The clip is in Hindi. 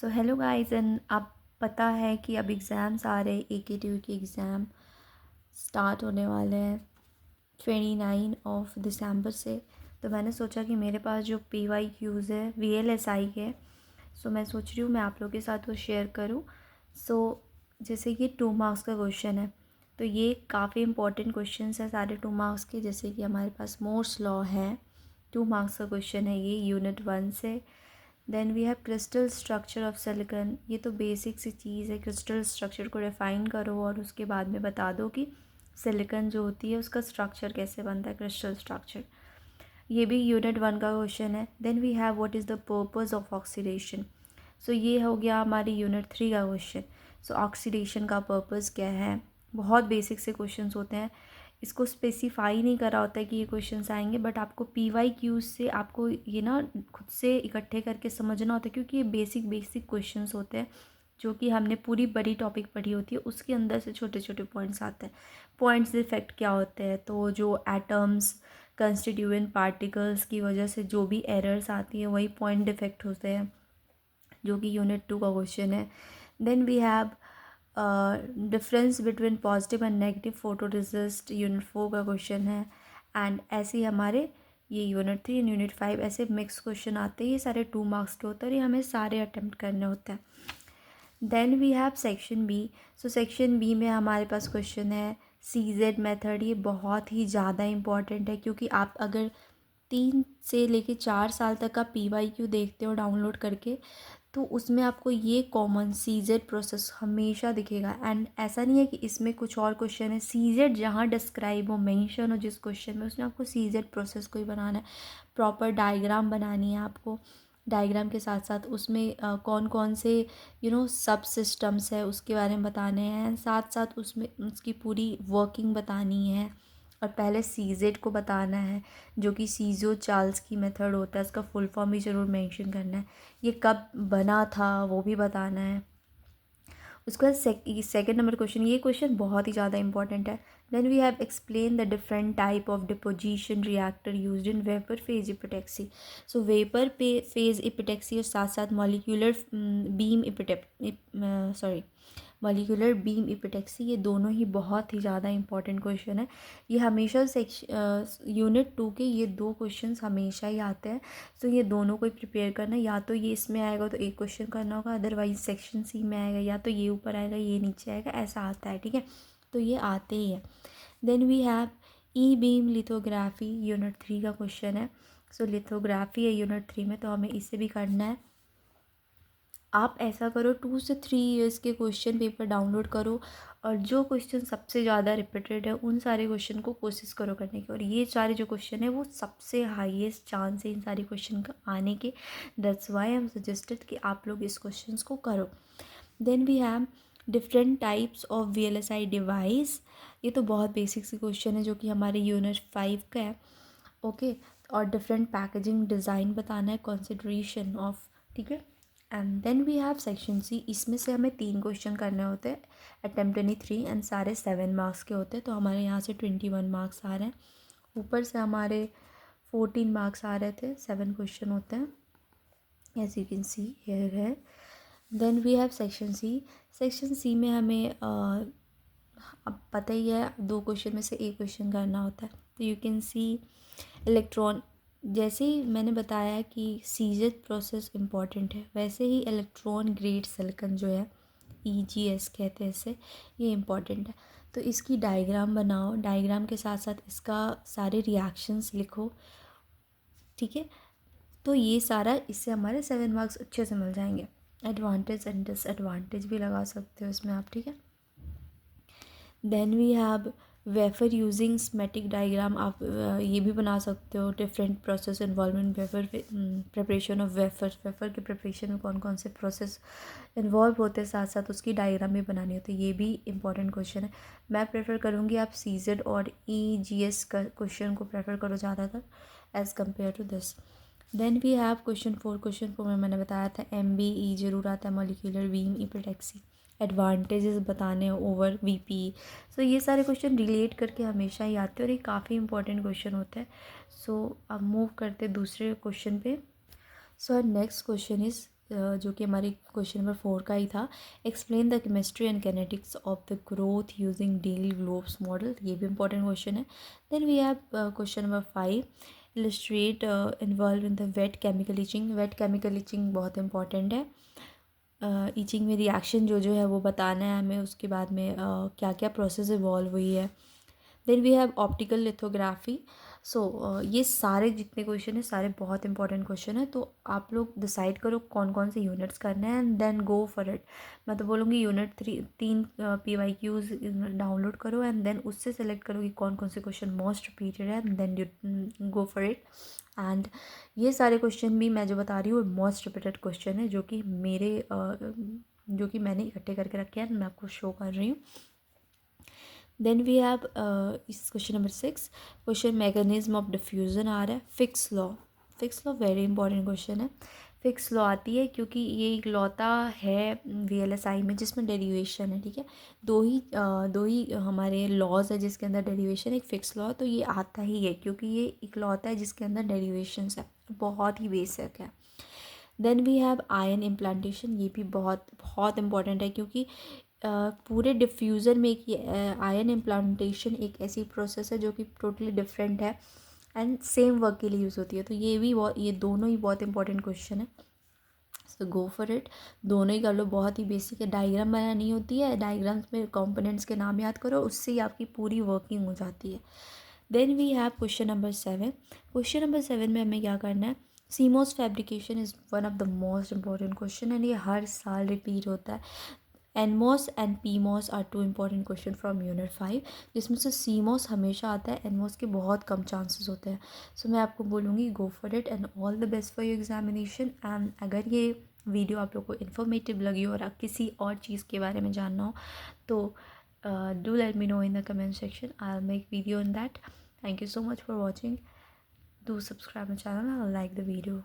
सो हेलो गाइस एंड आप पता है कि अब एग्ज़ाम्स आ रहे हैं। AKTU के एग्ज़ाम स्टार्ट होने वाले हैं 29 दिसंबर से। तो मैंने सोचा कि मेरे पास जो PYQs है VLSI के, सो मैं सोच रही हूँ मैं आप लोगों के साथ वो शेयर करूँ। सो जैसे कि 2 मार्क्स का क्वेश्चन है, तो ये काफ़ी इंपॉर्टेंट क्वेश्चन है सारे 2 मार्क्स के। जैसे कि हमारे पास मोर्स लॉ है, 2 मार्क्स का क्वेश्चन है ये, यूनिट 1 से। Then we have crystal structure of silicon. ये तो बेसिक सी चीज़ है, क्रिस्टल स्ट्रक्चर को डिफ़ाइन करो और उसके बाद में बता दो कि सिलिकॉन जो होती है उसका स्ट्रक्चर कैसे बनता है, क्रिस्टल स्ट्रक्चर। ये भी यूनिट 1 का क्वेश्चन है। Then we have what is the purpose of oxidation. So ये हो गया हमारी यूनिट 3 का क्वेश्चन। सो ऑक्सीडेशन का पर्पस क्या है। बहुत बेसिक से क्वेश्चंस होते हैं, इसको स्पेसिफाई नहीं करा होता है कि ये क्वेश्चंस आएंगे, बट आपको PYQs से आपको ये ना खुद से इकट्ठे करके समझना होता है, क्योंकि ये बेसिक बेसिक क्वेश्चंस होते हैं जो कि हमने पूरी बड़ी टॉपिक पढ़ी होती है, उसके अंदर से छोटे छोटे पॉइंट्स आते हैं। पॉइंट्स इफेक्ट क्या होते हैं, तो जो एटम्स कंस्टिट्यूएंट पार्टिकल्स की वजह से जो भी एरर्स आती है वही पॉइंट डिफेक्ट होते हैं, जो कि यूनिट 2 का क्वेश्चन है। Then we have difference between positive and negative photoresist, unit 4 का क्वेश्चन है। एंड ऐसे ही हमारे ये यूनिट 3 एंड यूनिट 5 ऐसे मिक्स क्वेश्चन आते हैं। ये सारे 2 मार्क्स के होते हैं और ये हमें सारे अटेम्प्ट करने होते हैं। Then we have section B. So section B में हमारे पास क्वेश्चन है CZ मेथड। ये बहुत ही ज़्यादा इम्पॉर्टेंट है, क्योंकि आप अगर 3 से लेके 4 साल तक का PYQ देखते हो डाउनलोड करके, तो उसमें आपको ये कॉमन CZ प्रोसेस हमेशा दिखेगा। एंड ऐसा नहीं है कि इसमें कुछ और क्वेश्चन है, CZ जहाँ डिस्क्राइब हो, मेंशन हो जिस क्वेश्चन में, उसमें आपको CZ प्रोसेस को ही बनाना है। प्रॉपर डायग्राम बनानी है आपको। डायग्राम के साथ साथ उसमें कौन कौन से सब सिस्टम्स है उसके बारे में बताने हैं, साथ साथ उसमें उसकी पूरी वर्किंग बतानी है। और पहले CZ को बताना है, जो कि सीजो चार्ल्स की मेथड होता है, उसका फुल फॉर्म भी ज़रूर मेंशन करना है। ये कब बना था वो भी बताना है। उसके बाद सेकेंड नंबर क्वेश्चन, ये क्वेश्चन बहुत ही ज़्यादा इंपॉर्टेंट है। Then we have explain the different type of deposition reactor used in vapour phase epitaxy. So vapour phase epitaxy और साथ साथ molecular beam molecular beam epitaxy, ये दोनों ही बहुत ही ज़्यादा इंपॉर्टेंट क्वेश्चन है। ये हमेशा यूनिट 2 के ये 2 क्वेश्चंस हमेशा ही आते हैं। तो ये दोनों को प्रिपेयर करना है, या तो ये इसमें आएगा तो एक क्वेश्चन करना होगा, अदरवाइज सेक्शन सी में आएगा, या तो ये ऊपर आएगा ये नीचे आएगा, ऐसा आता है। ठीक है, तो ये आते ही है। देन वी हैव E-बीम लिथोग्राफी, यूनिट 3 का क्वेश्चन है। सो लिथोग्राफी है यूनिट 3 में, तो हमें इसे भी करना है। आप ऐसा करो 2 से 3 ईयर्स के क्वेश्चन पेपर डाउनलोड करो, और जो क्वेश्चन सबसे ज़्यादा रिपीटेड है उन सारे क्वेश्चन को कोशिश करो करने की। और ये सारे जो क्वेश्चन है वो सबसे हाईएस्ट चांस है इन सारे क्वेश्चन का आने के। That's why I am suggested कि आप लोग इस क्वेश्चन को करो। Then we have different types of VLSI device. ये तो बहुत बेसिक सी क्वेश्चन है जो कि हमारे यूनिट 5 का है। ओके, और डिफरेंट पैकेजिंग डिज़ाइन बताना है, कंसिडरेशन ऑफ। ठीक है, and then we have section C. इसमें से हमें 3 क्वेश्चन करने होते हैं, अटेम्प्ट एनी 3, एंड सारे 7 मार्क्स के होते हैं। तो हमारे यहाँ से 21 मार्क्स आ रहे हैं, ऊपर से हमारे 14 मार्क्स आ रहे थे। 7 क्वेश्चन होते हैं, as you can see here है। Then we have section C. Section C में हमें अब पता ही है 2 क्वेश्चन में से एक क्वेश्चन करना होता है। तो यू कैन सी इलेक्ट्रॉन, जैसे ही मैंने बताया कि सीजेड प्रोसेस इम्पॉर्टेंट है, वैसे ही इलेक्ट्रॉन ग्रेड सिलिकॉन जो है, EGS कहते हैं इसे, ये इम्पॉर्टेंट है। तो इसकी डायग्राम बनाओ, डायग्राम के साथ साथ इसका सारे रिएक्शंस लिखो। ठीक है, तो ये सारा, इससे हमारे 7 मार्क्स अच्छे से मिल जाएंगे। एडवांटेज एंड डिसएडवांटेज भी लगा सकते हो इसमें आप। ठीक है, then we have wafer using schematic diagram. आप ये भी बना सकते हो, different process involvement wafer preparation of wafer के प्रिपरेशन में कौन कौन से प्रोसेस इन्वॉल्व होते हैं, साथ साथ उसकी डायग्राम भी बनानी होती है। ये भी इंपॉर्टेंट क्वेश्चन है। मैं प्रेफर करूँगी आप CZ और EGS का क्वेश्चन को प्रेफर करो ज़्यादातर as compare to this. Then we have question 4 में मैंने बताया था MBE जरूर आता है, मॉलिक्यूलर बीम इपिटेक्सी। एडवांटेजेस बताने ओवर VPE। सो ये सारे क्वेश्चन रिलेट करके हमेशा ही आते हैं, और ये काफ़ी इंपॉर्टेंट क्वेश्चन होते हैं। सो अब मूव करते दूसरे क्वेश्चन पे। सो नेक्स्ट क्वेश्चन इज जो कि हमारे क्वेश्चन नंबर 4 का ही था, explain the chemistry and kinetics of the growth using Deal Grove's model, ये भी इंपॉर्टेंट क्वेश्चन है। Then we have question number 5, illustrate involve in the wet chemical etching. Wet chemical etching बहुत इंपॉर्टेंट है। ईचिंग में रिएक्शन जो है वो बताना है हमें, उसके बाद में क्या क्या प्रोसेस इवॉल्व हुई है। Then we have optical lithography. So ये सारे जितने क्वेश्चन है सारे बहुत इंपॉर्टेंट क्वेश्चन है। तो आप लोग डिसाइड करो कौन कौन से यूनिट्स करने हैं and then go for it. मैं तो बोलूँगी यूनिट 3 PYQs डाउनलोड करो एंड देन उससे सेलेक्ट करो कि कौन कौन से क्वेश्चन मोस्ट रिपीटेड है, then you go for it. And ये सारे क्वेश्चन भी मैं जो बता रही हूँ मोस्ट रिपीटेड क्वेश्चन है, जो कि मैंने इकट्ठे करके रखे हैं, मैं आपको शो कर रही हूँ। देन वी हैव इस question number 6, question mechanism of diffusion आ रहा है। Fick's law, Fick's law very important question है। फिक्स लॉ आती है क्योंकि ये इकलौता है VLSI में जिसमें डेरिवेशन है, ठीक है। दो ही हमारे लॉज है जिसके अंदर डेरिवेशन, एक फिक्स लॉ, तो ये आता ही है क्योंकि ये इकलौता है जिसके अंदर डेरिवेशंस है, बहुत ही बेसिक है। Then we have ion implantation, ये भी बहुत बहुत इंपॉर्टेंट है क्योंकि पूरे डिफ्यूज़र में एक आयन इम्प्लांटेशन एक ऐसी प्रोसेस है जो कि टोटली डिफरेंट है एंड सेम वर्क के लिए यूज़ होती है। तो ये दोनों ही बहुत इंपॉर्टेंट क्वेश्चन है। सो गो फॉर इट, दोनों ही कर लो, बहुत ही बेसिक है। डायग्राम बनानी होती है, डायग्राम्स में कंपोनेंट्स के नाम याद करो, उससे ही आपकी पूरी वर्किंग हो जाती है। Then we have question number 7। Question number 7 में हमें क्या करना है, CMOS fabrication is one of the most important question and ये हर साल रिपीट होता है। NMOS and PMOS are two important question from unit 5, जिसमें से सीमोस हमेशा आता है, एनमोस के बहुत कम चांसेस होते हैं। सो मैं आपको बोलूँगी गो for it and all the best for your examination. And अगर ये वीडियो आप लोग को इन्फॉर्मेटिव लगी हो और आप किसी और चीज़ के बारे में जानना हो तो do let me know in the comment section, I will make video in that. Thank you so much for watching. Do subscribe my channel and like the video.